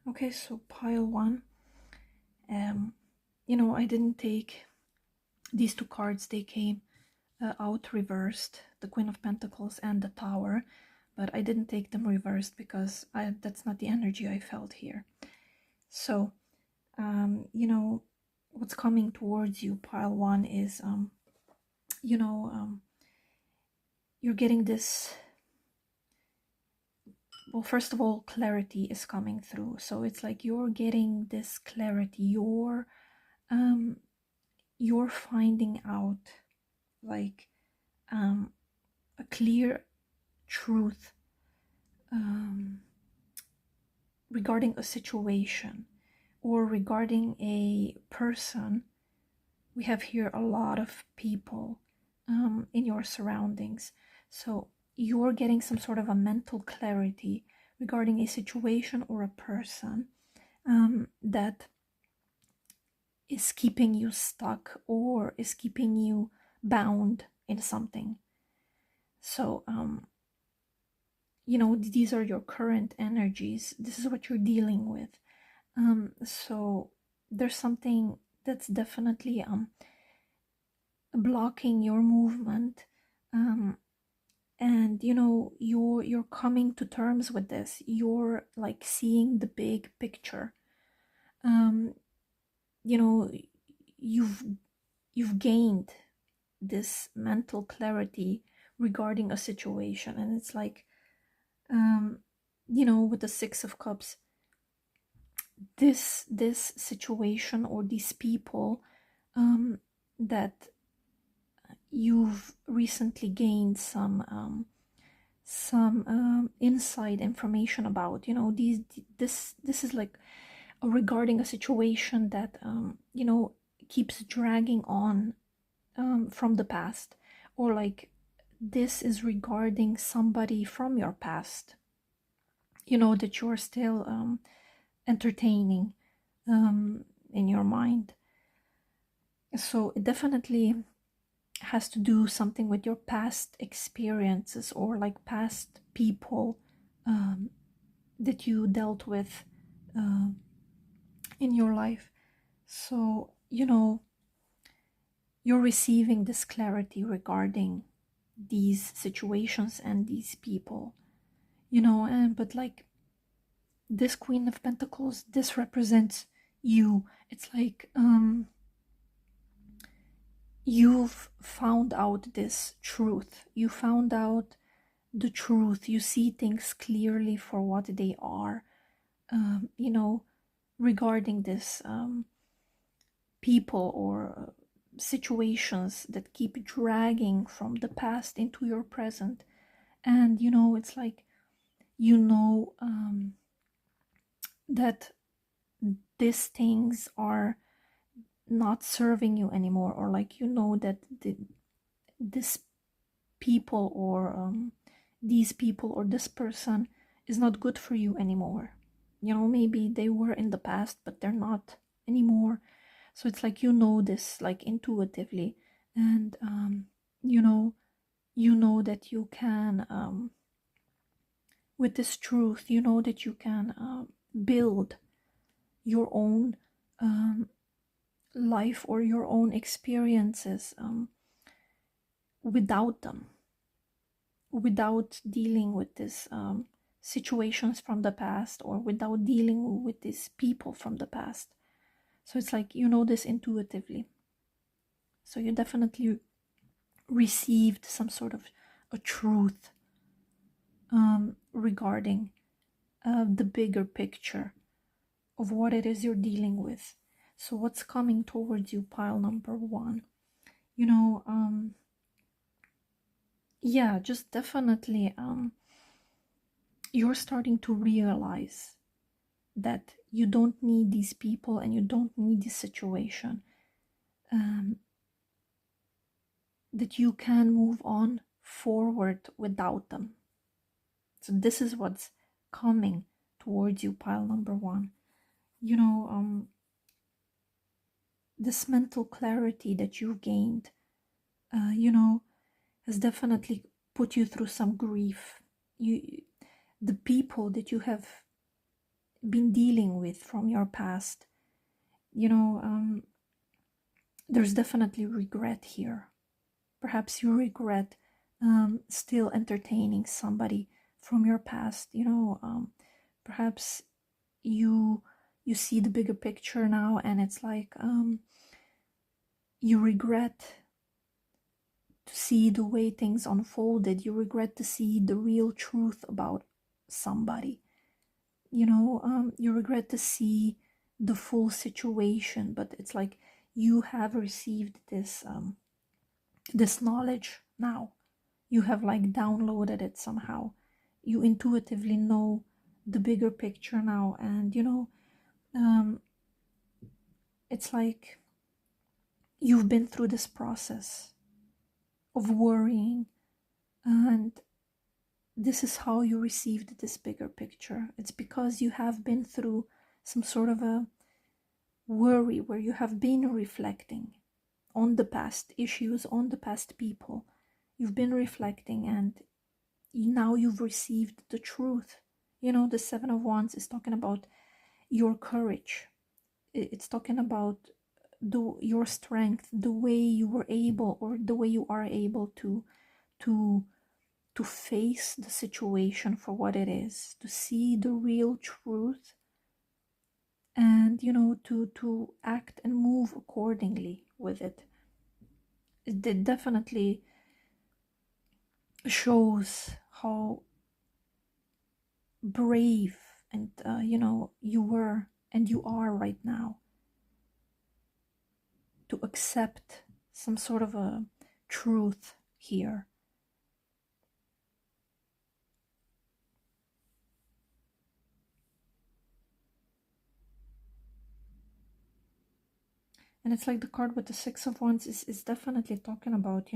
Okay, so pile one. I didn't take these two cards. They came out reversed, the Queen of Pentacles and the Tower, but I didn't take them reversed because that's not the energy I felt here. So, what's coming towards you, pile one, is, you're getting this. Well, first of all, clarity is coming through. So it's like you're getting this clarity. You're finding out like a clear truth regarding a situation or regarding a person. We have here a lot of people in your surroundings. So you're getting some sort of a mental clarity regarding a situation or a person that is keeping you stuck or is keeping you bound in something. So, these are your current energies. This is what you're dealing with. So there's something that's definitely blocking your movement. And you're coming to terms with this. You're like seeing the big picture. You know, you've gained this mental clarity regarding a situation, and it's like with the Six of Cups, this situation or these people that you've recently gained some inside information about. This is like regarding a situation that keeps dragging on from the past, or like this is regarding somebody from your past, that you're still entertaining in your mind. So it definitely has to do something with your past experiences or like past people that you dealt with in your life. So you're receiving this clarity regarding these situations and these people, but like this Queen of Pentacles, this represents you. It's like you've found out this truth. You found out the truth. You see things clearly for what they are, regarding this people or situations that keep dragging from the past into your present. And it's like that these things are not serving you anymore, or like that this people or these people or this person is not good for you anymore. Maybe they were in the past but they're not anymore. So it's like this like intuitively, and that you can with this truth, that you can build your own life or your own experiences without them, without dealing with these situations from the past, or without dealing with these people from the past. So it's like this intuitively. So you definitely received some sort of a truth regarding the bigger picture of what it is you're dealing with. So what's coming towards you, pile number one? Yeah, just definitely you're starting to realize that you don't need these people and you don't need this situation, that you can move on forward without them. So this is what's coming towards you, pile number one. This mental clarity that you've gained, has definitely put you through some grief. The people that you have been dealing with from your past. You know, there's definitely regret here. Perhaps you regret still entertaining somebody from your past. Perhaps you see the bigger picture now, and it's like you regret to see the way things unfolded. You regret to see the real truth about somebody. You regret to see the full situation, but it's like you have received this knowledge now. You have like downloaded it somehow. You intuitively know the bigger picture now, and it's like you've been through this process of worrying, and this is how you received this bigger picture. It's because you have been through some sort of a worry where you have been reflecting on the past issues, on the past people. You've been reflecting, and now you've received the truth. The Seven of Wands is talking about your courage. It's talking about your strength, the way you were able, or the way you are able to face the situation for what it is, to see the real truth, and to act and move accordingly with it. It definitely shows how brave and you were and you are right now to accept some sort of a truth here. And it's like the card with the Six of Wands is definitely talking about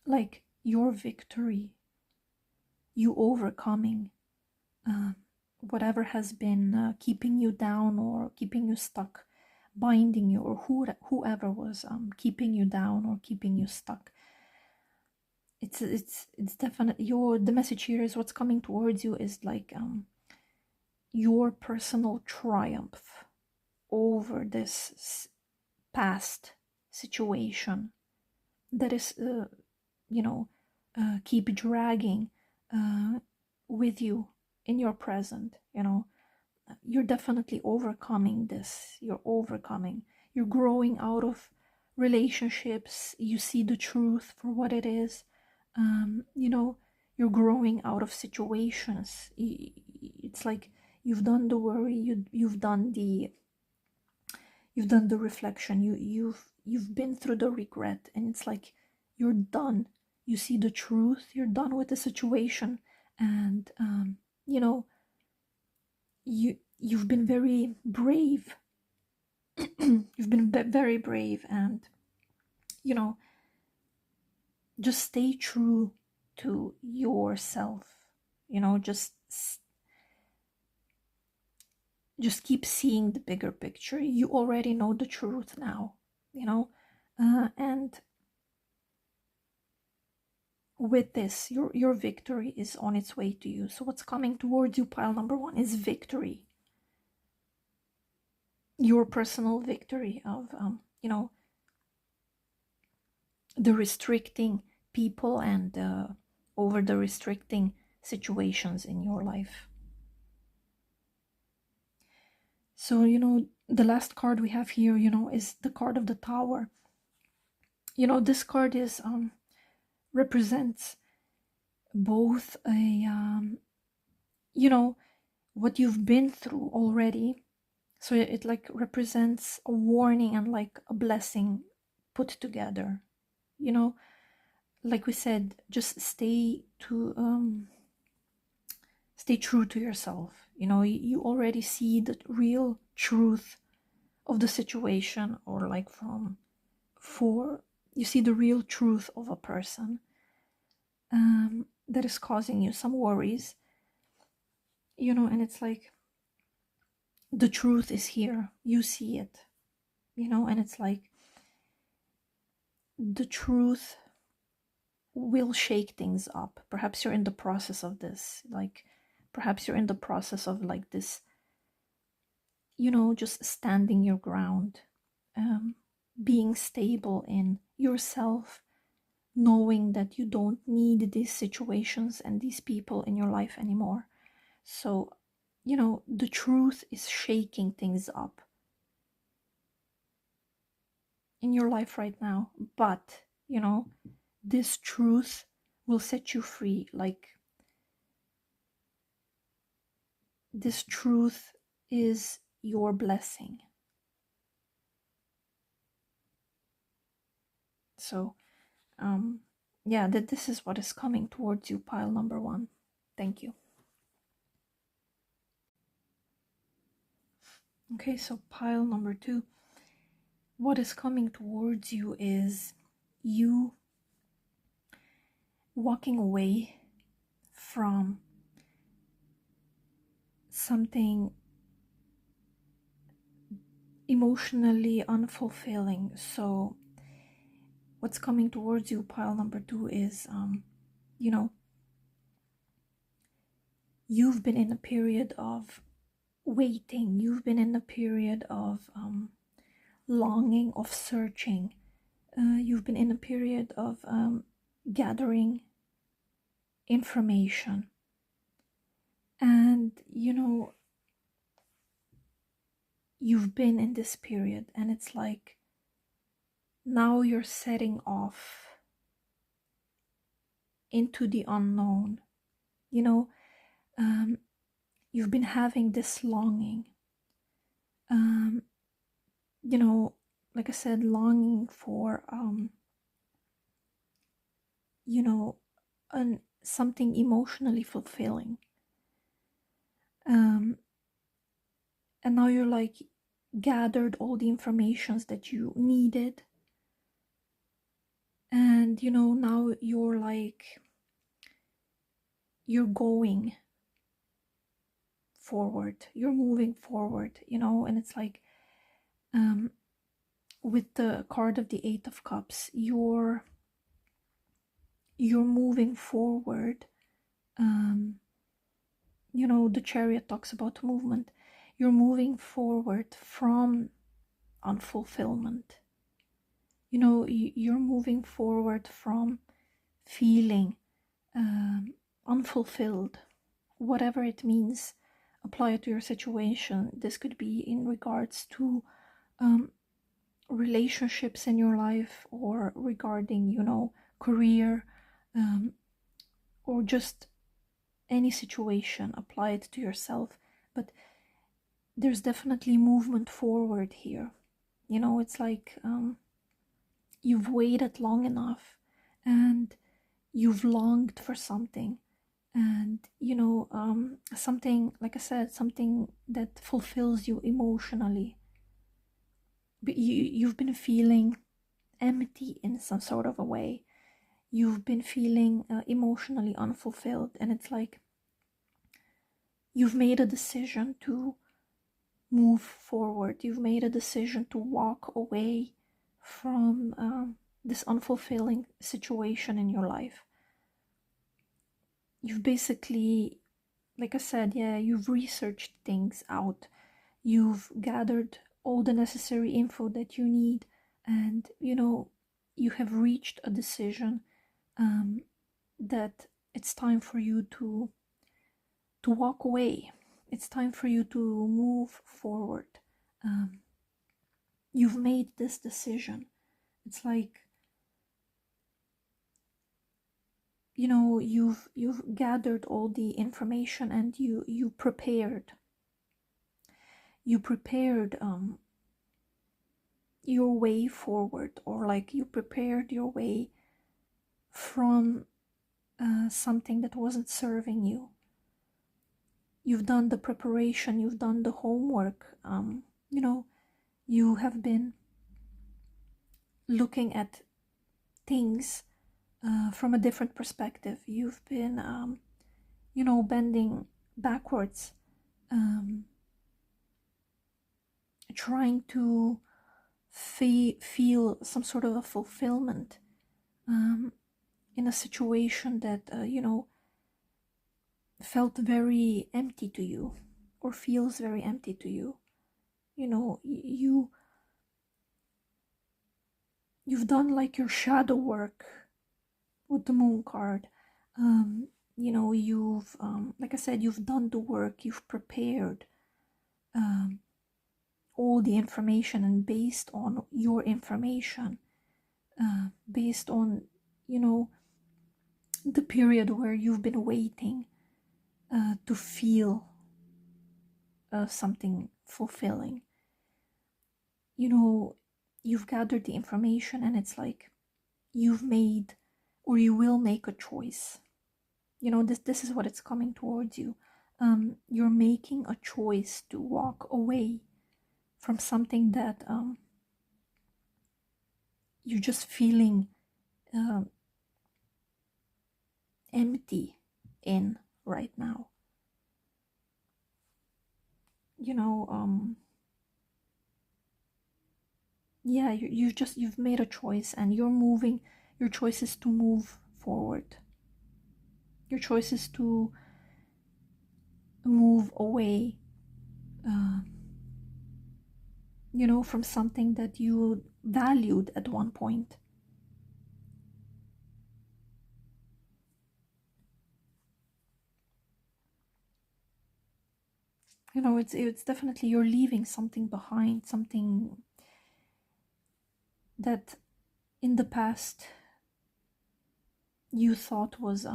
like your victory, you overcoming whatever has been keeping you down or keeping you stuck, binding you, or whoever was keeping you down or keeping you stuck. It's definitely the message here is what's coming towards you is like your personal triumph over this past situation that is keep dragging with you in your present. You're definitely overcoming this. You're growing out of relationships. You see the truth for what it is. You're growing out of situations. It's like you've done the worry, you've done the reflection, you've been through the regret, and it's like you're done. You see the truth, you're done with the situation, and you've been very brave. You've been very brave, and just stay true to yourself. Just keep seeing the bigger picture. You already know the truth now, and with this, your victory is on its way to you. So what's coming towards you, pile number one, is victory. Your personal victory of the restricting people and over the restricting situations in your life. So the last card we have here is the card of the Tower. This card is represents both a what you've been through already. So it like represents a warning and like a blessing put together. Like we said, just stay true to yourself. You already see the real truth of the situation, or like you see the real truth of a person that is causing you some worries, and it's like the truth is here. You see it, and it's like the truth will shake things up. Perhaps you're in the process of this. Like Perhaps you're in the process of like this, just standing your ground, being stable in yourself, knowing that you don't need these situations and these people in your life anymore. So, the truth is shaking things up in your life right now. But, this truth will set you free. Like, this truth is your blessing. So, yeah, that this is what is coming towards you, pile number 1. Thank you. Okay, so pile number 2. What is coming towards you is you walking away from something emotionally unfulfilling. So what's coming towards you, pile number 2, is you've been in a period of waiting, you've been in a period of longing, of searching, you've been in a period of gathering information, and you've been in this period, and it's like now you're setting off into the unknown. You've been having this longing, like I said, longing for something emotionally fulfilling, and now you're like gathered all the informations that you needed, and now you're like you're going forward, you're moving forward, and it's like with the card of the 8 of Cups, you're moving forward. The Chariot talks about movement. You're moving forward from unfulfillment. You're moving forward from feeling unfulfilled, whatever it means. Apply it to your situation. This could be in regards to relationships in your life, or regarding career, or just any situation. Apply it to yourself. But there's definitely movement forward here. It's like you've waited long enough, and you've longed for something, and something, like I said, something that fulfills you emotionally. But you've been feeling empty in some sort of a way. You've been feeling emotionally unfulfilled, and it's like you've made a decision to move forward. You've made a decision to walk away from this unfulfilling situation in your life. You've basically, like I said, you've researched things out. You've gathered all the necessary info that you need, and you have reached a decision that it's time for you to walk away. It's time for you to move forward. You've made this decision. It's like you've gathered all the information, and you prepared your way forward, or like you prepared your way from something that wasn't serving you. You've done the preparation, you've done the homework. You have been looking at things from a different perspective. You've been bending backwards, trying to feel some sort of a fulfillment in a situation that felt very empty to you, or feels very empty to you. You know, you've done like your shadow work with the moon card. You know, you've like I said, you've done the work, you've prepared um, all the information, and based on your information, based on, you know, the period where you've been waiting to feel something fulfilling, you know, you've gathered the information, and it's like you've made, or you will make, a choice. You know, this is what it's coming towards you. You're making a choice to walk away from something that you're just feeling um, empty in right now. You know, yeah, you've made a choice, and you're moving. Your choice is to move forward. Your choice is to move away, uh, you know, from something that you valued at one point. You know, it's definitely, you're leaving something behind, something that in the past you thought was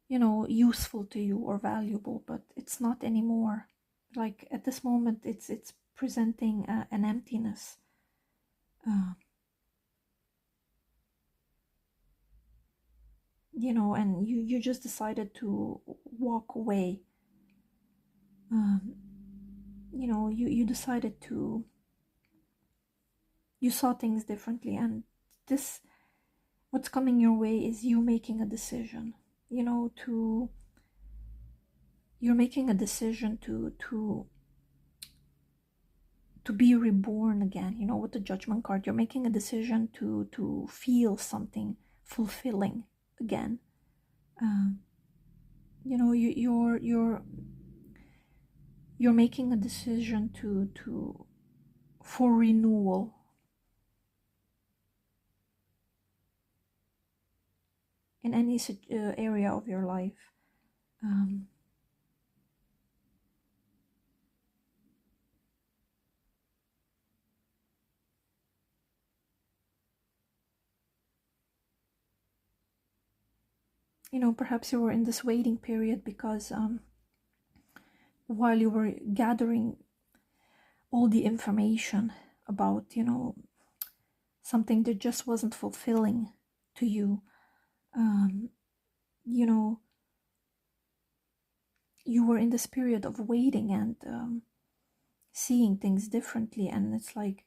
you know, useful to you or valuable, but it's not anymore. Like at this moment, it's presenting an emptiness. uh, you know, and you just decided to walk away. um, you know, you decided to, you saw things differently, and this, what's coming your way is you making a decision, you know, to, you're making a decision to be reborn again. You know, with the Judgment card, you're making a decision to feel something fulfilling again. um, you know, you're making a decision to for renewal in any area of your life. um, you know, perhaps you were in this waiting period because while you were gathering all the information about, you know, something that just wasn't fulfilling to you, um, you know, you were in this period of waiting and seeing things differently. And it's like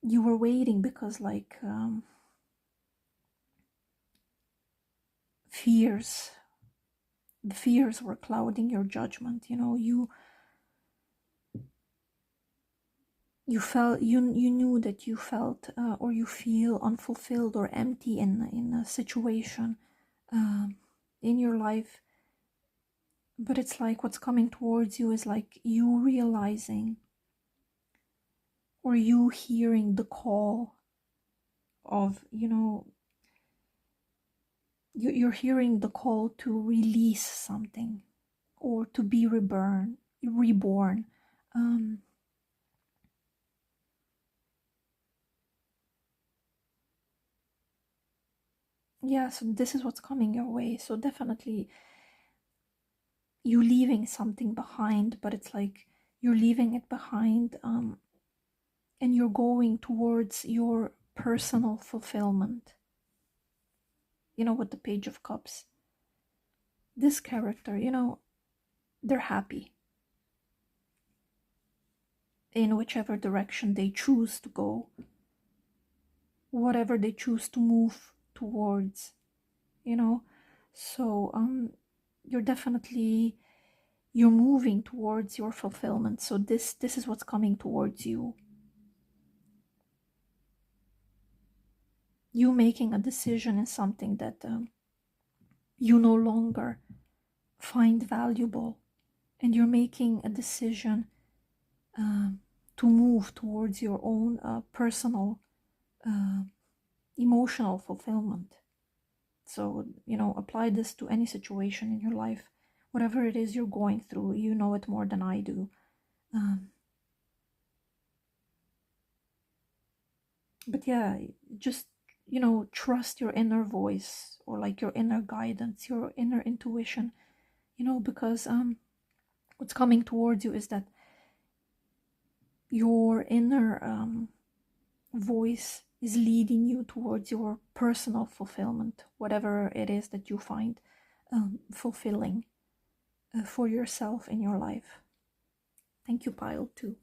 you were waiting because like fears, the fears were clouding your judgment. You know, you felt, you knew that you felt or you feel unfulfilled or empty in a situation in your life. But it's like what's coming towards you is like you realizing, or you hearing the call of, you know, you're hearing the call to release something, or to be reborn. um, yeah, so this is what's coming your way. So definitely you leaving something behind, but it's like you're leaving it behind, and you're going towards your personal fulfillment. You know, with the Page of Cups, this character, you know, they're happy in whichever direction they choose to go, whatever they choose to move towards, you know. So you're definitely, you're moving towards your fulfillment. So this is what's coming towards you. You making a decision in something that you no longer find valuable, and you're making a decision to move towards your own personal emotional fulfillment. So, apply this to any situation in your life, whatever it is you're going through. You know it more than I do. But yeah, just, trust your inner voice, or like your inner guidance, your inner intuition, because what's coming towards you is that your inner voice is leading you towards your personal fulfillment, whatever it is that you find fulfilling for yourself in your life. Thank you, Pile 2.